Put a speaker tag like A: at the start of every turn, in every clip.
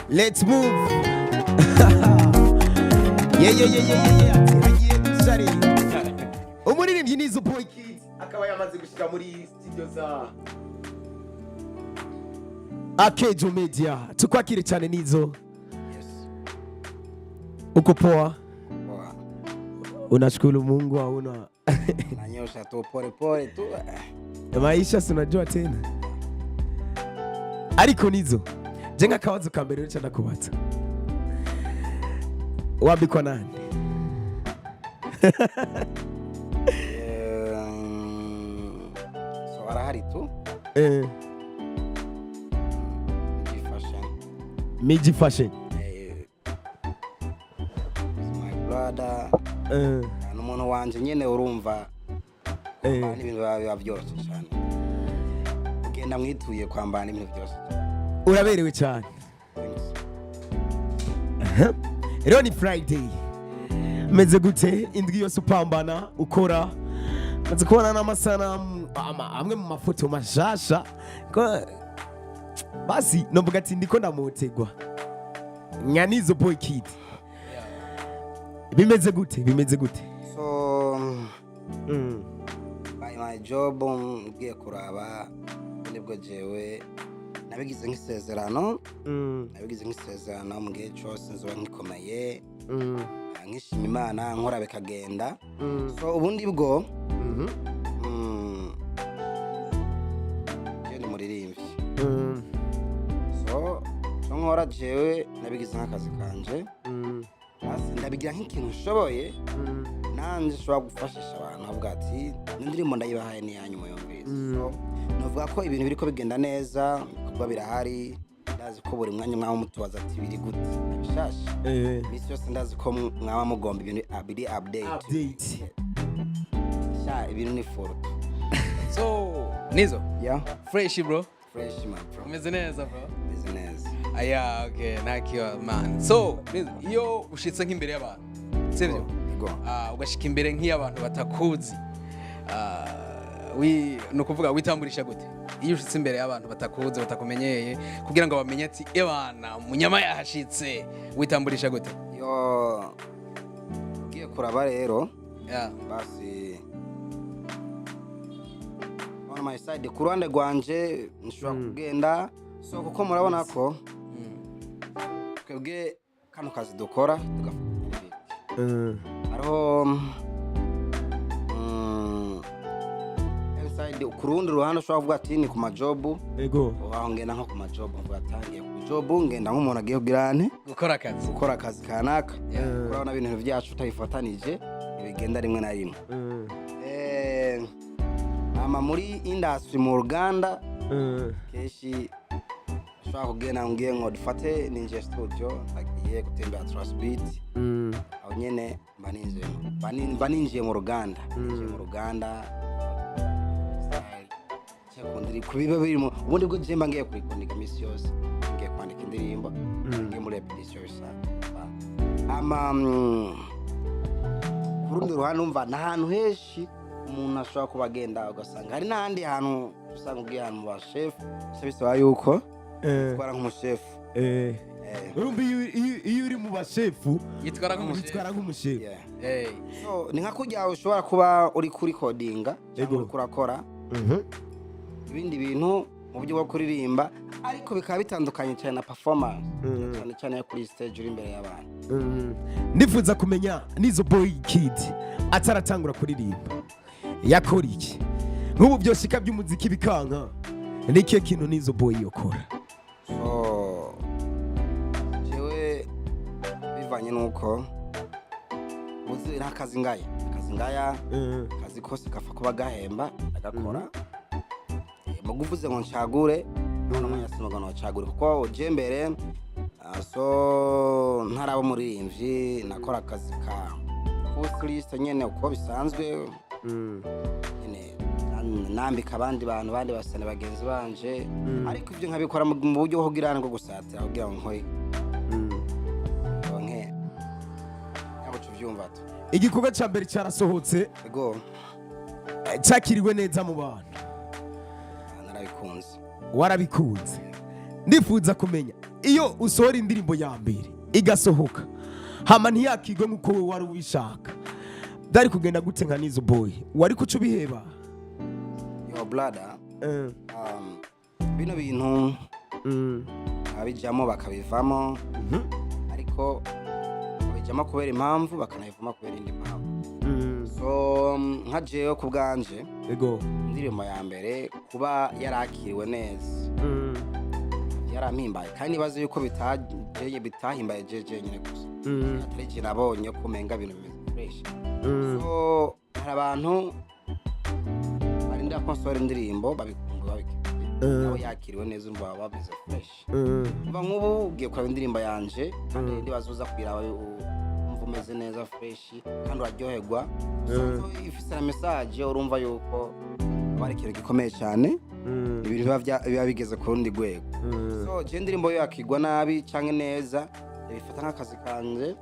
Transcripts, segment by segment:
A: Let's move. Hagiye dusare. Umuririmbyi Nizo Boy Kids akaba yamaze gushika muri studio za Akejo Media. Tukwakire cyane Nizo.
B: Yes.
A: Uko poa?
B: Poa.
A: Unashukuru Mungu au una?
B: Nanyosha tu pole pole tu.
A: Maisha sinajua tena. Ariko Nizo, jenga kawazo ka mbere cyane kubatsa. Wabikwa nani?
B: So arahari tu.
A: Miji fashion.
B: My brother. N'umuntu wanje nyene urumva. N'ibintu biba byose cyane. Ugenda mwituye kwambana ibintu byose.
A: Uraberewe cyane. Rero ni Friday. Meze gute indwi yose upambana ukora. Maze kubona n'amasanamu amwe mu mafoto mashasha. Basi nomvuga ati ndiko ndamutegwa. Nizo Boy Kid. Bimeze gute?
B: So by my job ngiye kuraba nibwo jewe nabigize nk'isezerano mu gihe cyose nzoba nkikomeye nkishima Imana nkora bikagenda. So ubundi bwo ndi muririmbyi. So nkora jewe nabigize nk'akazi kanje. Basi ndabigira nk'ikintu ushoboye nanje ushobora gufashisha abantu avuga ati n'indirimbo ndayibahaye ni yanyu muyumvise. So novuga ko ibintu biriko bigenda neza kuba birahari. Ndazi ko buri mwanya mwaho mutubaza ati biri gute bishasha. Misi yose ndazi ko mwaba mugomba ibintu biri update. Sha ibintu ni for.
C: So Nizo,
B: yeah,
C: fresh bro.
B: Fresh man bro.
C: Umeze neza bro.
B: Umeze neza.
C: Aya okay, nakiwa man. So iyo ushitse nk'imbere y'abantu sivyo ugashika imbere nk'iy'abantu batakuzi no kuvuga witamburisha gute iyo ushitse imbere y'abantu batakuzi batakumenyeye kugira ngo bamenye ati ebana munyama yahashitse witamburisha gute?
B: Yo giye kuraba rero basi on my side ku ruhande rwanje nshobora kugenda. So kuko murabona ko twebwe kano kazi dukora tugafatanya ariho inside ku rundi ruhande ushobora kuvuga ati ni ku majobu.
A: Ego
B: aho ngenda nko ku majobu mvuga atangiye ku jobu ngenda nk'umuntu agiye kugirane gukora akazi kanaka. Urabona ibintu byacu utabifatanije bigenda rimwe na rimwe. Ama muri industry mu Uganda keshi ushobora kugenda ngiye ngo dufate ninje studio agiye gutembera Trust Beat. Aho nyene baninjiye mu Uganda. Cyakundiri kubiba birimo ubundi bwo jemba ngiye kurikondika misi yose ngiye kwandika indirimbo ngiye muri repetition bisa. Kurundi ruhande umva nahantu heshi umuntu ashobora kubagenda ugasanga hari n'ahandi hantu usanga ugiye ahantu ba chef bisaba yuko twara nk'umushefu.
A: Urumva iyo uri mu bashefu
C: yitwara nk'umushefu.
B: So ni nka kujya ushobora kuba uri kuri codinga cyangwa uri kurakora ibindi bintu mu buryo bwo kuririmba ariko bikaba bitandukanye cyane na performance cyane kuri stage uri imbere y'abantu.
A: Nifuza kumenya Nizo Boy Kid ataratangura kuririmba yakora iki nk'ubu byoshika by'umuziki bikanka niki kintu Nizo Boy yokora?
B: So jewe bivanye nuko uzi akazi ngaya kazi kose kafa kuba gahemba agakora muguvuze ngo ncagure none mwanyasinoga no cagure kuko je mbere so ntarabo muririmbyi nakora akazi ka host nyene uko bisanzwe nyene nambika abandi bantu bandi basane bagenzi banje ariko ivyo nkabikora mu buryo bwo kugirana ngo gusatira kugira ngo nkoye onke abo tuvyumva to
A: igikorwa ca mbere cyarasohotse
B: ego
A: cyakiriwe neza mu bantu
B: narabikunze
A: warabikunze. Ndifuza kumenya iyo usohora indirimbo ya mbere igasohoka hama ntiyakigwe nk'uko we wari ubishaka byari kugenda gute nka Nizo Boy wari kuca ubiheba
B: yo brother bino bintu abijamo bakabivamo ariko babijamo kubera impamvu bakanayivamo kubera indi mpamvu so nka jewe ku bwanje
A: ego
B: indirimbo ya mbere kuba yarakiriwe neza yarampimbaye kandi nibaze yuko bitahimbaye jeje nyine gusa atari je nabonye ko menga ibintu bimeze fresh so hari abantu barinda konsora indirimbo babikumbuye aho yakiriwe neza urumva babize fresh umva nk'ubu ugiye kuraba indirimbo yanje kandi ndibazuza kwiraba umva umeze neza fresh kandi uraryoherwa ifise na message urumva yuko bari ikintu gikomeye cyane ibintu biba bigeze ku rundi rwego so je indirimbo yakigwa nabi canke neza bifata nk'akazi kanje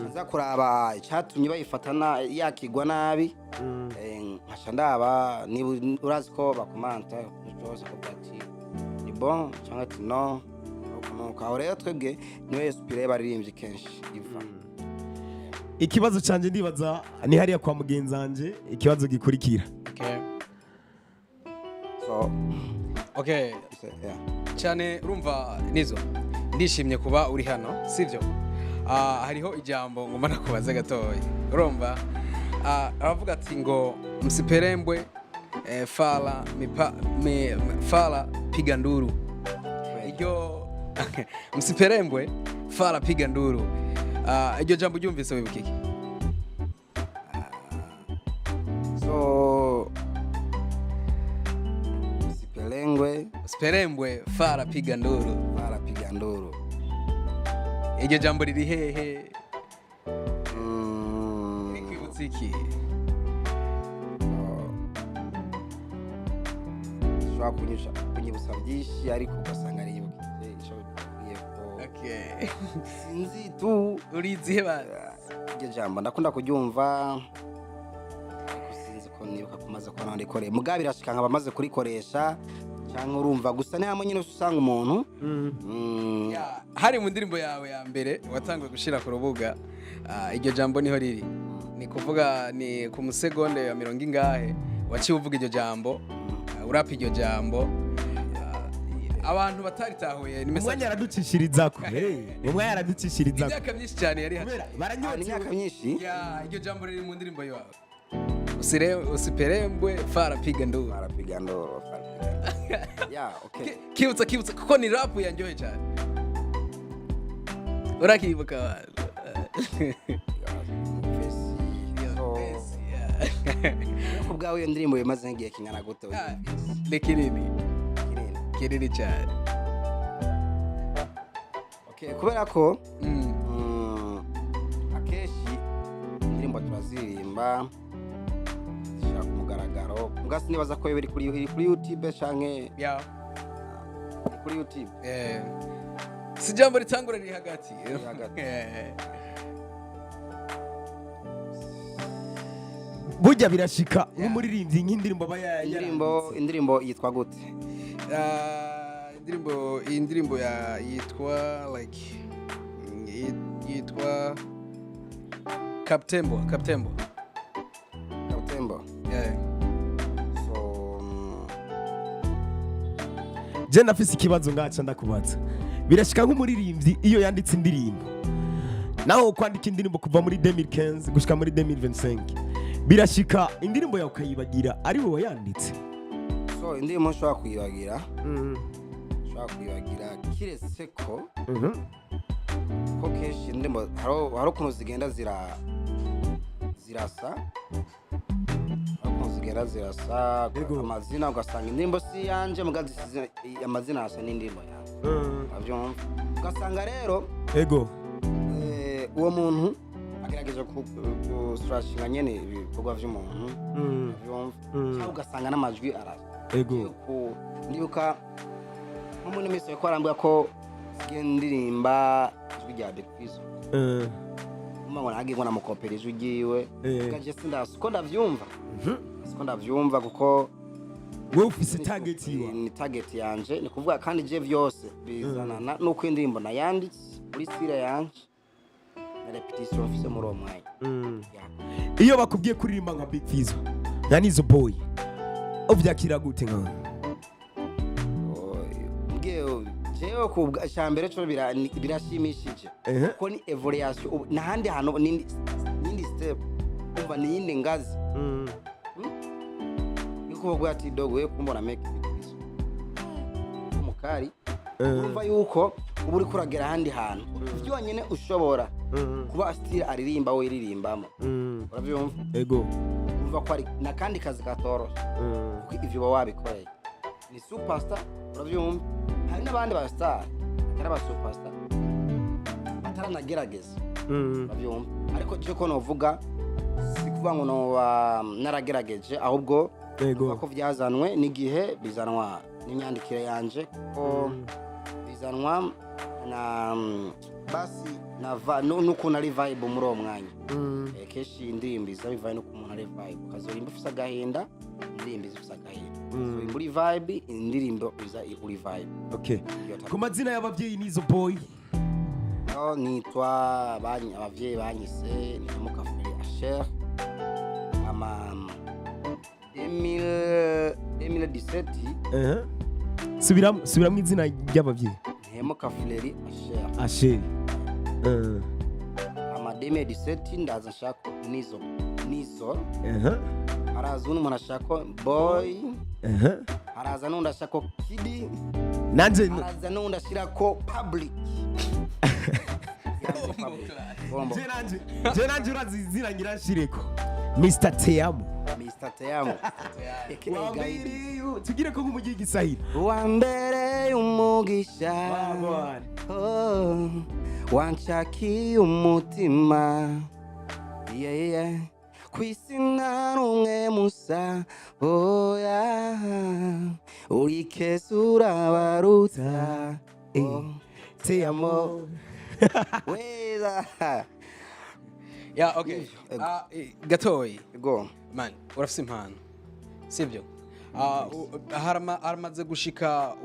B: nza kuraba icyatumye bayifata yakigwa nabi nkaca ndaba niba urazi ko bakomanta cyose ko bati ni bon cyangwa ati no ukamuka rero twebwe niwe inspire baririmbye kenshi iva
A: ikibazo canje ndibaza ni hariya kwa mugenzanje ikibazo gikurikira
C: okay cyane urumva Nizo ndishimye kuba uri hano sivyo hariho ijambo ngomba nakubaza gatoya urumva aravuga ati ngo msiperembwe fala piga nduru iryo msiperembwe fala piga nduru iryo jambo ryumvise wibukiki Sperembwe fara piga nduru iryo jambo riri hehe ikwibutsa iki
B: shwa kunyibutsa byinshi ariko ugasanga ari yibukije ico bigiye ko sinzi tu
C: urizihe ba
B: iryo jambo ndakunda kuryumva sinzi ko nibuka kumaze ko nandikore mugabe birashika nkabamaze kurikoresha cyangwa urumva gusa ni hamwe nyine usanga umuntu
C: hari mu ndirimbo yawe ya mbere watangiye gushira ku rubuga iryo jambo niho riri ni kuvuga ni ku musegonde ya 40 ingahe waciye uvuga iryo jambo urapa iryo jambo abantu bataritahuye
A: ni message yaraducishiriza ko umwe yaraducishiriza
C: imyaka myinshi cyane yari
B: baranyotse imyaka myinshi
C: iryo jambo riri mu ndirimbo yawe usiperembwe fara piga nduru
B: okay
C: kibutsa kuko ni rap yanjyohe cyane urakibuka
B: ko bwawe iyo ndirimbo yamaze ngiye kingana gute
C: ni kinini cyane
B: okay kubera ko akeshi indirimbo turaziririmba kumugaragaro ngasi nibaza ko biri kuri YouTube canke kuri YouTube
C: si jambo ritangura riri hagati
A: burya birashika nk'umuririmbyi nk'indirimbo
B: indirimbo yitwa gute
C: indirimbo yitwa like yitwa Kaptembo
A: je nafise ikibazo ngaca ndakubaza birashika nk'umuririmbyi iyo yanditse indirimbo naho kwandika indirimbo kuva muri 2015 gushika muri 2025 birashika indirimbo yawe ukayibagira ari wowe yanditse
B: so indirimbo nshobora kuyibagira kiretse ko ko kenshi indirimbo hari ukuntu zigenda zirasa amazina ugasanga indirimbo si yanje mugazi amazina asa n'indirimbo yawe ugasanga rero uwo muntu agerageje gusurashinga nyene ibikorwa vy'umuntu cyangwa ugasanga n'amajwi arasa ndibuka nko muri misi yo kwarambwa ko ndirimba ijwi rya Nipfuza ngo nagirwa namukopera ijwi ryiwe gaje sindasuko ndavyumva kuko
A: wowe ufise target yiwa
B: ni target yanje ni kuvuga kandi je vyose bizanana nuko indirimbo nayanditse muri style yanje na repetition mfise muri uwo mwanya.
A: iyo bakubwiye kuririmba nka bface nka Nizo boy uvyakira gute nka
B: jewe kubwa cyambere cyo birashimishije kuko ni evaluation nahandi hano nindi step umva ni yindi ngazi nikuvuga ati dogo we kumbona make it umukari umva yuko ubu uri kuragera handi hantu byonyene ushobora kuba style aririmba we iririmbamo uravyumva
A: ego
B: umva ko ari nakandi kazi katoroshe kuko ivyo wabikoreye ni superstar uravyumva hari n'abandi ba star ari aba superstar bataranagerageza uravyumva ariko cyo ko novuga sikuvuga ngo no naragerageje ahubwo
A: ego
B: ko vyazanwe n'igihe bizanwa n'imyandikire yanje ko bizanwa na basi na nukuntu ari vibe muri uwo mwanya keshi indirimbo iza bivaye nuko umuntu ari vibe kazorimba ufise agahinda indirimbo ifise agahinda muri vibe indirimbo iza uri vibe.
A: Okay, ku mazina y'abavyeyi Nizo boy
B: nitwa abavyeyi banyise ni mukafuri Asher ama 2017
A: subiramwe izina ry'abavyeyi
B: Mukafuri
A: Asher
B: ama 2017 ndaza nshaka Nizo haraza umuntu ashaka boy haraza n'undi ashaka kidi
A: nanje
B: haraza n'undi ashirako public
A: je nanje urazizira nyirashireko Mr. Teamo tugire ko nk'umugiye gisahira
B: wa mbere umugisha wanshaki umutima kwisi nta n'umwe musa oya uri keza urabaruta Teamo weza
C: ya okay gatoyi
B: go
C: man urafise impano sibyo haramaze gushika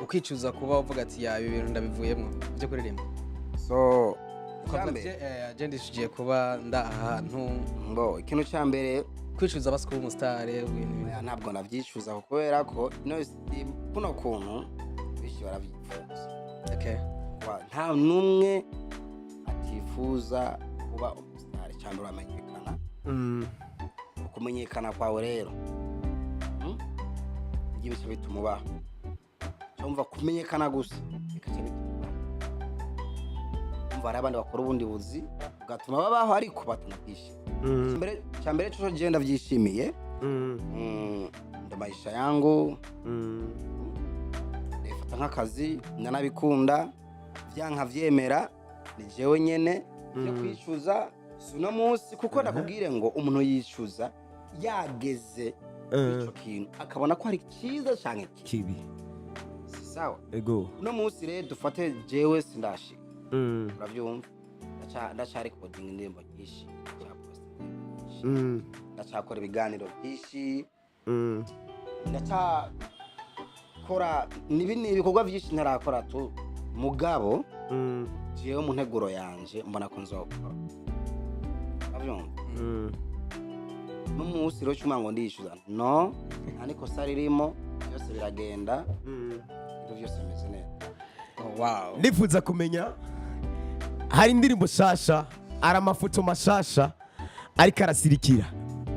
C: ukicuza kuba uvuga ati ya ibi bintu ndabivuyemo byo kuririmba
B: so
C: agenda ishigiye kuba nda ahantu
B: ngo ikintu cyambere
C: kwicuza basi kuba umusitare
B: ntabwo navyicuza kubera ko kuno kuntu bishi baravyifuza
C: okay
B: nta numwe atifuza kuba umusitare cyangwa uramenyekana kumenyekana kwawe rero igihe bituma ubaho cyumva kumenyekana gusa bikaca bituma umva hari abandi bakora ubundi buzi ugatuma babaho ariko batanabwishimiye cyambere cyo genda byishimiye ndo maisha yangu ndifata nk'akazi nanabikunda byanka vyemera ni jewe nyene cyo kwicuza suno munsi kuko nakubwire ngo umuntu yicuza yageze ico kintu akabona ko ari cyiza canke
A: kibi
B: sawa
A: ego
B: uno munsi rero dufate jewe sindashika uravyumva ndacari coding indirimbo nyinshi ndacakora ibiganiro byinshi ndacakora n'ibindi bikorwa byinshi ntarakora tu mugabo jewe mu nteguro yanje mbona ko nzokora uravyumva n'umunsi rero cyuma ngo ndishyuza no ariko sari ririmo byose biragenda ibyo byose bimeze neza.
C: Wow,
A: nifuza kumenya hari indirimbo shasha ari amafoto mashasha ariko arasirikira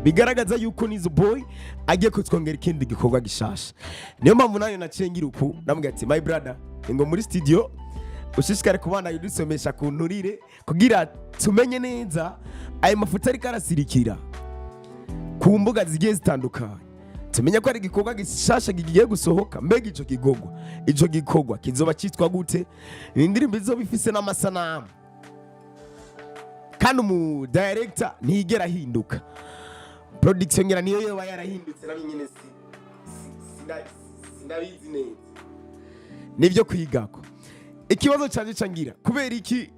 A: bigaragaza yuko Nizo boy agiye kutwongera ikindi gikorwa gishasha. Niyo mpamvu nayo nacengira uku namubwira ati my brother ngo muri studio ushishikare kubana yudusomesha ku nturire kugira tumenye neza ayo mafoto ariko arasirikira ku mbuga zigiye zitandukanye, tumenya ko ari igikorwa gishasha gigiye gusohoka. Mbega ico gikorwa kizoba cyitwa gute? Ni indirimbo izoba ifise n'amasanamu kandi umu director ntigera ahinduka, production ngira niyo yoba yarahindutse nabyo nyine sinabizi neza nibyo kwigako. Ikibazo canje cangira kubera iki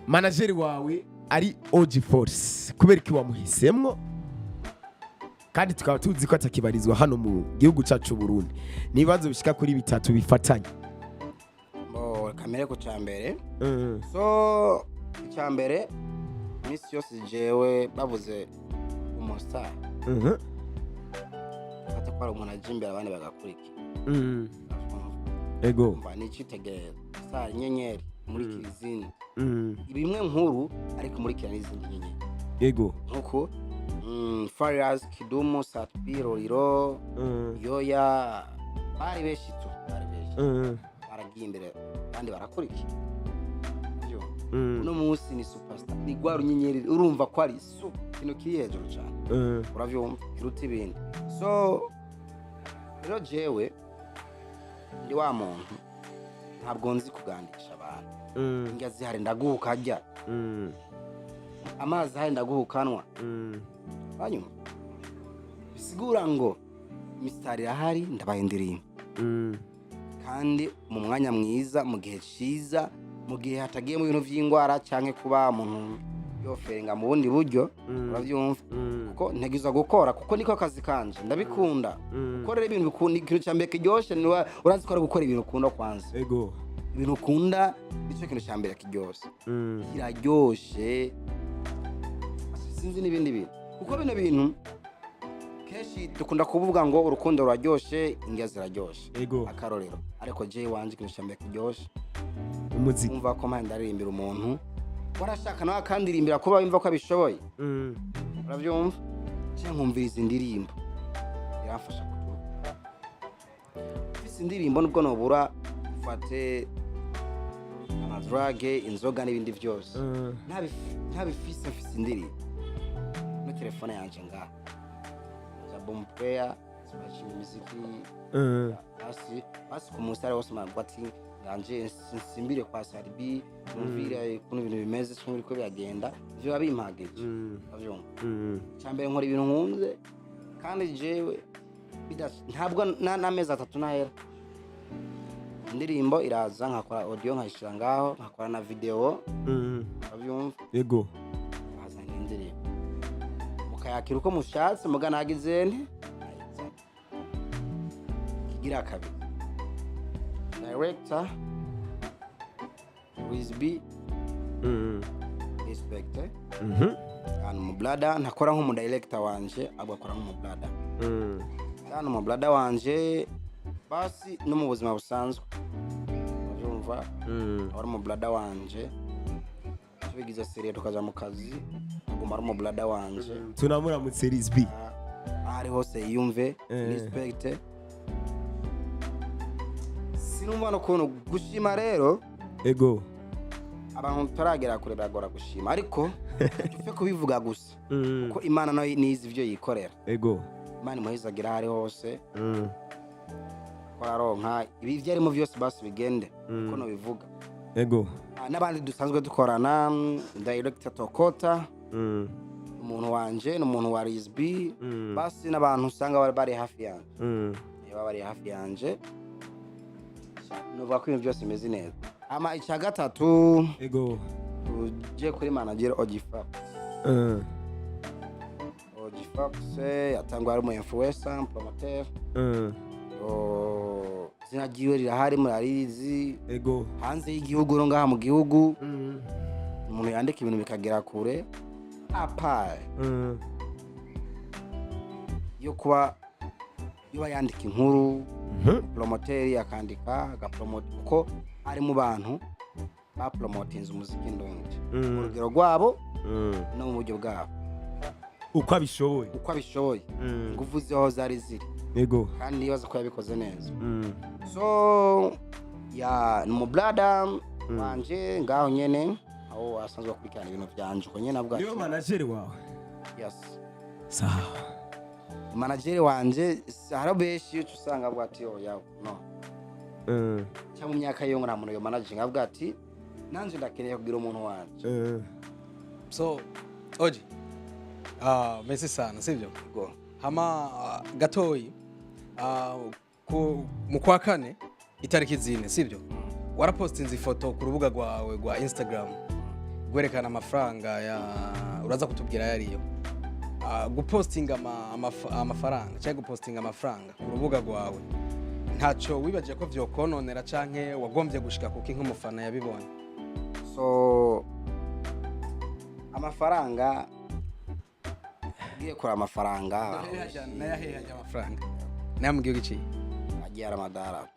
A: manager wawe ari OG Force, kubera iki wamuhisemwo kandi tukaba tuzi ko atakibarizwa hano mu gihugu cyacu Burundi nibazo bishika kuri bitatu bifatanye
B: kamere ku cyambere so icyambere misi yose jewe bavuze umustar fata kwa umuntu ajimbera abandi bagakurikira
A: ego
B: mva ni cyitegera star nyenyeri muri kirizini ibimwe nkuru ariko muri kira n'izindi nyenyeri
A: ego
B: nkuko Farias Kidumu Satbiro Riro Yoya bari beshi tu bari beshi baragiye imbere kandi barakurikira uno munsi ni superstar ni gwaru nyenyeri urumva ko ari kino kiri hejuru cyane uravyumva kiruta ibindi so rero jewe ndi wa muntu ntabwo nzi kugandisha abantu inga zihari ndaguhuka ajya amazi hari ndaguhukanwa banyuma bisigura ngo mistari yahari ndabaye ndirimba kandi mu mwanya mwiza mu gihe ciza mu gihe hatagiye mu bintu vy'ingwara canke kuba umuntu yoferenga mu bundi buryo uravyumva kuko ntegiza gukora kuko niko kazi kanje ndabikunda gukorera ibintu bikunda ikintu cyambere kiryoshe urazi ko gukora ibintu ukunda kwanza
A: ego
B: ibintu ukunda nicyo kintu cyambere kiryoshe kiraryoshe sinzi n'ibindi bintu kuko bino bintu keshi dukunda kuvuga ngo urukundo ruraryoshe ingia ziraryoshe akarorero ariko je wanje kintu cyambere kiryoshe
A: umuziki
B: umva ko mpanda aririmbira umuntu warashaka nawe akandirimbira kuba bimva ko abishoboye uravyumva cyo nkumviriza indirimbo irafasha kuturuka ufise indirimbo nubwo nobura ufate amadrage inzoga n'ibindi byose ntabifise afise indirimbo no telefone yanje ngaha za bomb player smashing muziki basi ku musare wose magwati nganje simbire kwa Sarbi numvira kuno ibintu bimeze cyangwa ko byagenda byo babimpageje avyumva cyambere nkora ibintu nkunze kandi jewe ntabwo n'amezi 3 nahera indirimbo iraza nkakora audio nkayishira ngaho nkakora na video avyumva
A: yego
B: bazanye indirimbo mukayakira uko mushatse muganagize nti kigira kabiri director with B inspector and mu blada ntakora nko mu director wanje agakora nko mu blada kandi mu blada wanje basi no mu buzima busanzwe urumva ari mu blada wanje tubigize serie tukaja mu kazi agomba mu blada wanje
A: tunamura mu series B
B: ari hose yumve inspector sinumva no kuntu gushima rero
A: ego
B: abantu taragera kure bagora gushima ariko tufe kubivuga gusa kuko Imana nayo nizi ivyo yikorera
A: ego
B: Imana muhizagira hari hose kwararonka ibi vyarimo byose basi bigende uko no bivuga
A: ego
B: n'abandi dusanzwe dukorana director Tokota umuntu wanje n'umuntu wa RSB basi n'abantu usanga bari hafi yanje bari hafi yanje nuvuga ko ibintu byose bimeze neza ama icya gatatu
A: ego
B: uje kuri manager Ogifa yatangwa ari mu influencer promoter zinagiwe rirahari murarizi
A: ego
B: hanze y'igihugu ro ngaha mu gihugu umuntu yandika ibintu bikagera kure apa yo kuba yoba yandika inkuru promoter yakandika agapromote uko ari mu bantu ba promotinze umuziki ndundi urugero rwabo no mu buryo bwabo
A: uko abishoboye
B: nguvuze aho zari ziri
A: ego
B: kandi nibaza ko yabikoze neza so ya mu blada wanje ngaho nyene aho asanzwe kurikirana ibintu byanje uko nyene abwa
A: niyo manager wawe
B: yes
A: sawa
B: manager wanje harabeshi usanga abwa ati yo yawe no cyangwa mu myaka yo ngora muntu yo managing abwa ati nanje ndakeneye kugira umuntu wanje
C: so oji merci sana sivyo
B: go
C: hama gatoyi mu kwa kane itariki zine sivyo warapostinze ifoto ku rubuga rwawe rwa Instagram gwerekana amafaranga ya uraza kutubwira yariyo gupostinga amafaranga cyangwa gupostinga amafaranga ku rubuga rwawe ntacyo wibagiye ko vyokononera canke wagombye gushika kuko nk'umufana yabibonye?
B: So amafaranga ugiye kora amafaranga
C: nayahehe amafaranga nayo mu gihugu iki
B: agiye amadara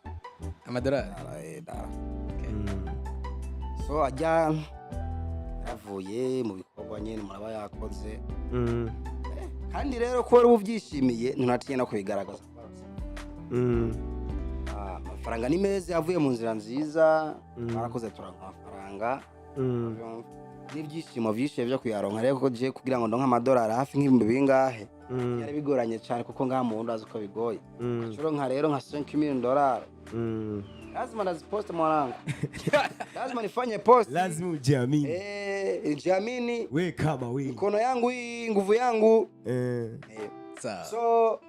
C: amadolari.
B: So ajya yavuye mu bikorwa nyine muraba yakoze kandi rero ko wari ubyishimiye ntunatiye no kubigaragaza. Amafaranga ni meza yavuye mu nzira nziza barakoze turanka amafaranga n'ibyishimo byishiye byo kuyaronka rero ko je kugira ngo ndonka amadolari hafi nk'ibihumbi bingahe yari bigoranye cyane kuko ngaha mu ndazi ko bigoye nka rero nka $5 million lazima naziposte mwanangu. Lazima nifanye post.
A: Lazima ujiamini.
B: Jiamini.
A: We kama we.
B: Mikono yangu hii, nguvu yangu.
C: Sawa.
B: So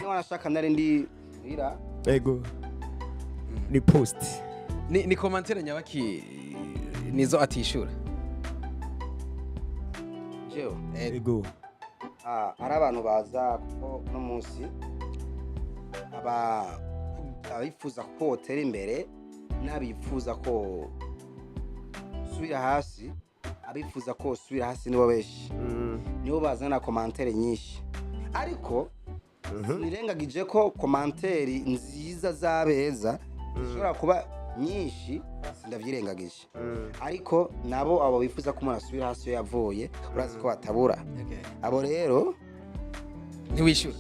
B: ni wanashaka ndari ndi ira.
A: Ego. Ni post.
C: Ni commentaire nyabaki Nizo atishura.
B: Jeo.
A: Ego.
B: Ari abantu baza kuko no munsi abifuza ko hotera imbere n'abifuza ko subira hasi, abifuza ko subira hasi nibo beshi nibo bazana commentaire nyinshi ariko nirengagije ko commentaire nziza zabeza zishobora kuba nyinshi ndavyirengagije ariko nabo abo bifuza ko murasubira hasi yo yavuye urazi ko batabura abo rero
C: ntiwishura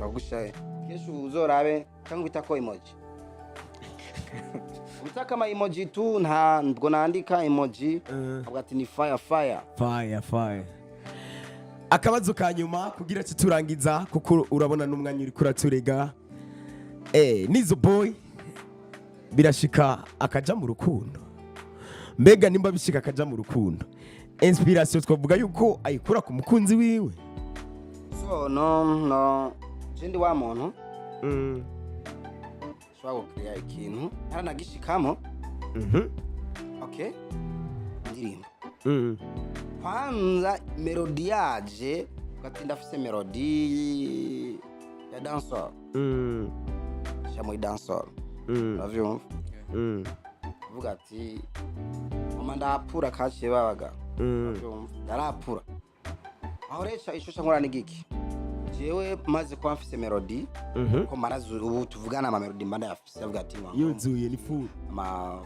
B: bagushaye kesho uzorabe cyangwa bitako emoji utaka ama emoji tu ntabwo nandika emoji abwati ni fire. Akabazo kanyuma kugira turangiza kuko urabona n'umwanya uri kuraturega Nizo boy birashika akaja mu rukundo, mbega nimba bishika akaja mu rukundo inspiration twavuga yuko ayikura ku mukunzi wiwe? So no jindi wa muntu shobora gukrea ikintu haranagishikamo okay ndirimbo kwanza melody yaje ugati ndafise melody ya dancehall shamwe dancehall uravyumva uvuga ati mama ndapura kaciye babaga uravyumva ndarapura aho recha ishusha nkora nigiki jewe maze kwa mfise melody ko marazu ubu tuvugana ama melody mbanda yafise avuga ati
A: yuzuye ni fu
B: ama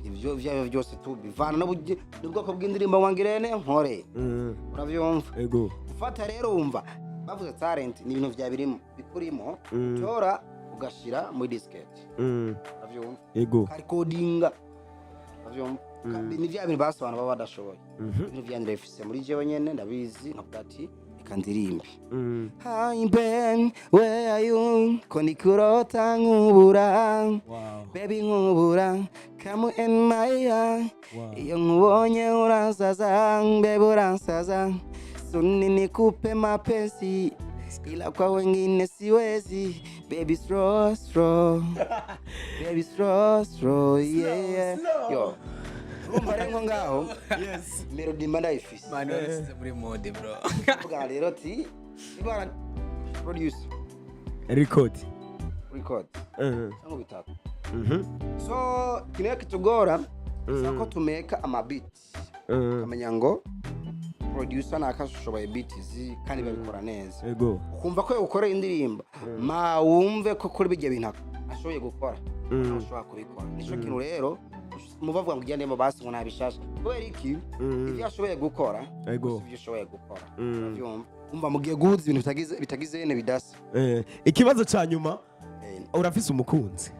B: ivyo byose tu bivana n'ubwoko bw'indirimbo wangirene nkore uravyumva
A: ego
B: ufata rero wumva bavuze talent ni ibintu vya bikurimo tora ugashira muri diskette uravyumva
A: ego
B: recordinga uravyumva ni vya bintu basobanura baba badashoboye ibintu vya ndefise muri jewe nyene ndabizi nkavuga ati kandirimbi Hi Ben, where are you? Koni kurota nkubura baby nkubura come in my eye iyo nkubonye uransaza baby uransaza suni nikupe mapenzi ila kwa wengine siwezi baby slow baby slow yeah yo umva rengo ngaho yes melody mbanda ifise
C: mani wese muri mode bro
B: bwa rero ti ibara produce
A: record
B: cyangwa bitatu so kineka kitugora sako tumeka ama beats kamenya ngo producer nakashushobaye beats kandi babikora neza
A: ego
B: ukumva ko ukora indirimbo ma wumve ko kuri bijye bintu ashoboye gukora ashobora kubikora nico kintu rero mubavuga ngo ugende mu basi ngo nabishasha kubera iki ivyo ashoboye gukora
A: ego
B: ivyo ashoboye gukora uravyumva umva mugiye guhuza ibintu bitagize yene bidasa
A: ikibazo ca nyuma urafise umukunzi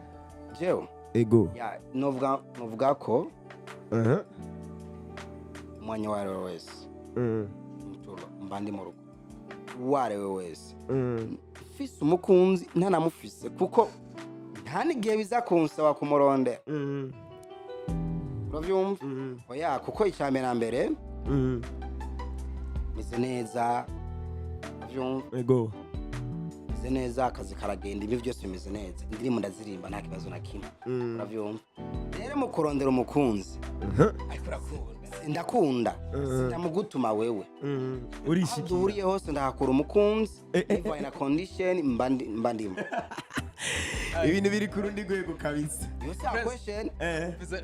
B: jewe
A: ego
B: ya novuga ko umwanya wari wese muturo mbandi mu rugo warewe wese fise umukunzi ntanamufise kuko nta nigihe bizakunsaba kumurondera uravyumva oya kuko icyambere na mbere meze neza uravyumva
A: ego
B: meze neza akazi karagenda ibyo byose bimeze neza indirimbo ndazirimba nta kibazo na kimwe uravyumva rero mu kurondera umukunzi ariko urakunda ndakunda ndamugutuma wewe
A: urishikira
B: duhuriye hose ndahakura umukunzi bivaye na condition mba ndimo
A: ibintu biri ku rundi rwego kabisa
B: iyo si a question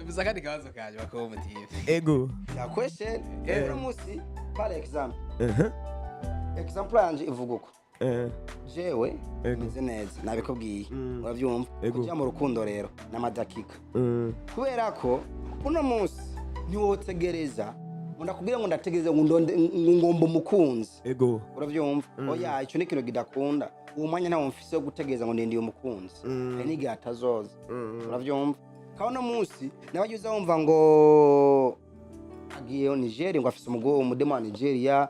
C: biza kandi kabazo kaje bakaba umutive
A: ego
B: si a question uno munsi par exemple example yanje ivuga uko jewe meze neza nabikubwiye uravyumva kujya mu rukundo rero n'amadakika kubera ko uno munsi ntiwotegereza ndakubwira ngo ndategereza ngo ngomba umukunzi
A: ego
B: uravyumva oya ico ni kintu kidakunda uwo mwanya ntawo mfise wo gutegereza ngo ndiye umukunzi n'igihe atazoza uravyumva kaho no munsi nabagize wumva ngo agiye Nigeria ngo afise umudemo wa Nigeria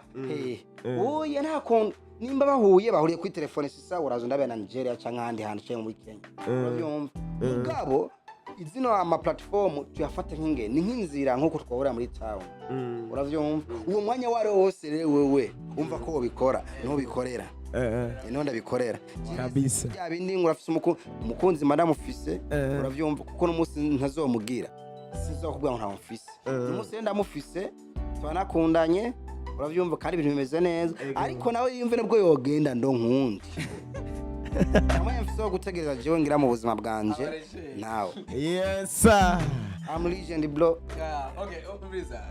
B: oya ntakunda nimba bahuriye kuri telefone sisa urazo ndabe na Nigeria canke ahandi hantu cyo muri Kenya uravyumva mugabo izino ama platform tuyafata nk'inge ni nk'inzira nk'uko twahura muri town uravyumva uwo mwanya wari wose rero wewe umva ko bikora no bikorera ino ndabikorera
A: kabisa
B: ya bindi ngurafise umukunzi ndamufise uravyumva kuko no munsi ntazomugira sizokubwira ngo ntamufise umunsi ndamufise twanakundanye uravyumva kandi ibintu bimeze neza ariko nawe yumve nabwo yogenda ndo nkundi namwe mfise wo gutegereza jewe ngira mu buzima bwanje nawe
A: yes sir
B: I'm legend bro
C: okay umviriza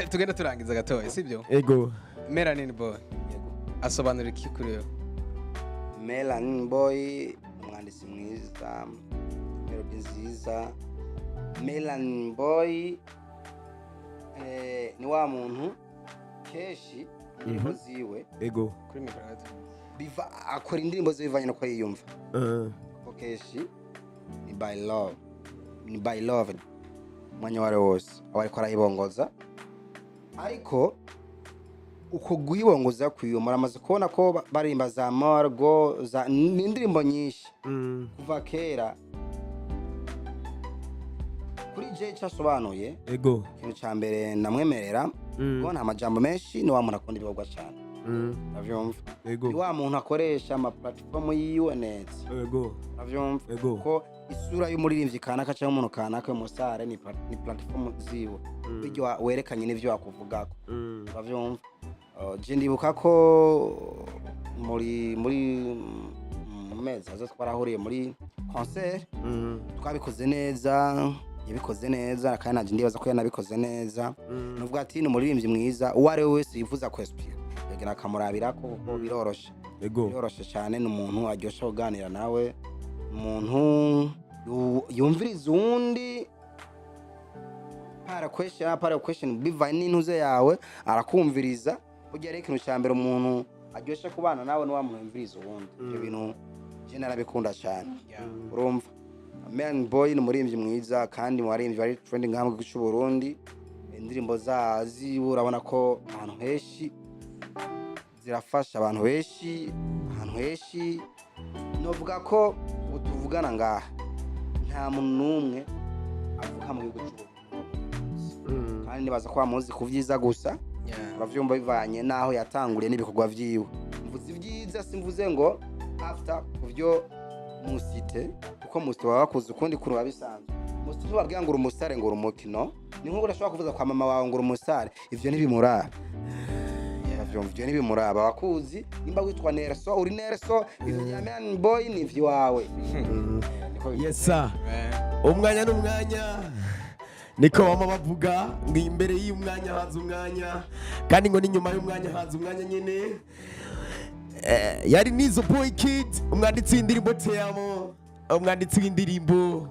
C: tugenda turangiza gatoya sibyo
A: ego
C: Melanin boy asobanura iki kuri yo
B: Melanin boy umwanditsi mwiza melody nziza Melanin boy ni wa muntu keshi indirimbo ziwe
A: ego
C: kuri mikrofone
B: biva akora indirimbo zivanye no ko yiyumva keshi ni by love mwanya wari wose abariko arayibongoza ariko uko guhibongoza kwiyumara amaze kubona ko barimba za margo za indirimbo nyinshi kuva kera kuri je cyasobanuye
A: ego
B: ikintu cya mbere namwemerera ngo nta majambo menshi ni wa muntu akunda ibikorwa cyane navyumva ni wa muntu akoresha ama platform yiwe neza navyumva ko isura y'umuririmbyi kanaka cyangwa umuntu kanaka umusare ni platform ziwe bijyo werekanye n'ivyo wakuvugako navyumva je ndibuka ko muri mezi azo twarahuriye muri concert twabikoze neza yabikoze neza kandi naje ndibaza ko yanabikoze neza nuvuga ati ni umuririmbyi mwiza uwo ari we wese yifuza kwespira yagera akamurabira ko biroroshe cyane n'umuntu aryosha kuganira nawe umuntu yumviriza undi para question bivaye n'intuze yawe arakumviriza burya rero ikintu cya mbere umuntu aryosha kubana nawe ni wamwumviriza ubundi ibyo bintu je narabikunda cyane urumva Man boy ni umuririmbyi mwiza kandi waririmbyi bari trending nkamwe guca Burundi indirimbo zazi urabona ko ahantu heshi zirafasha abantu heshi novuga ko utuvugana ngaha nta muntu numwe avuka mu gihugu cy'Uburundi kandi nibaza ko bamuzi kuvyiza gusa uravyumva bivanye naho yatanguriye n'ibikorwa vyiwe mvuze ivyiza simvuze ngo after kuvyo musite kuko musite wabakuze ukundi kuri wabisanzwe musite wabwiye ngo umusare ngo urumukino ni nko urashobora kuvuza kwa mama wawe ngo umusare ivyo ntibimuraba ivyo ntibimuraba wakuzi nimba witwa Nerso uri Nerso ivyo ya Man boy ni vyawe
A: yes sir umwanya n'umwanya niko bama bavuga ngo imbere y'umwanya haza umwanya kandi ngo n'inyuma y'umwanya haza umwanya nyene yari Nizo boy kid umwanditsi w'indirimbo Teamo umwanditsi w'indirimbo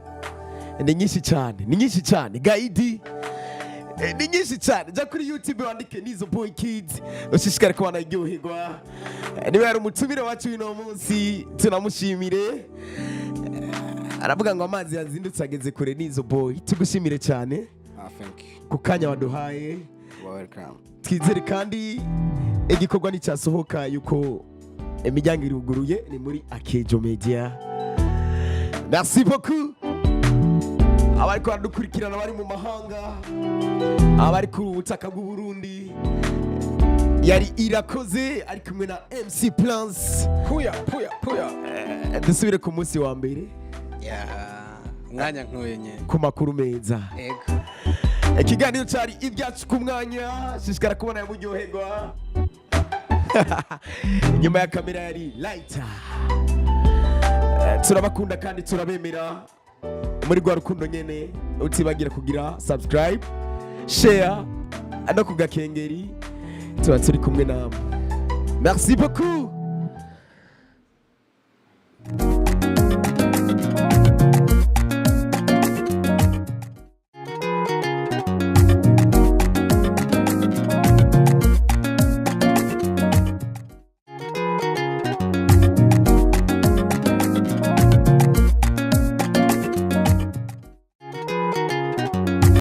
A: ni nyinshi cyane gaidi ni nyinshi cyane ja kuri YouTube wandike Nizo boy kid ushishikare kubana iryoherwa niba yari umutumire wacu uno munsi tunamushimire aravuga ngo amazi yazindutse ageze kure Nizo boy tugushimire cyane
B: thank you
A: ku kanya waduhaye
B: welcome
A: twizere kandi igikorwa nicyasohoka yuko imiryango iruguruye ni muri Akejo Media. Merci beaucoup abari kwadukurikirana bari mu mahanga abari ku butaka bw'u Burundi yari irakoze ari kumwe na MC Plans
C: puya
A: dusubire ku munsi wa mbere
C: mwanya nk'uyu nye
A: ku makuru meza
C: ego
A: ikiganiro cyari ibyacu ku mwanya shishikara kubona yamuryoherwa inyuma ya kamera yari Lighter. Turabakunda kandi turabemera muri rwa rukundo nyene utibagira kugira subscribe share no kugakengeri tuba turi kumwe namwe. Merci beaucoup.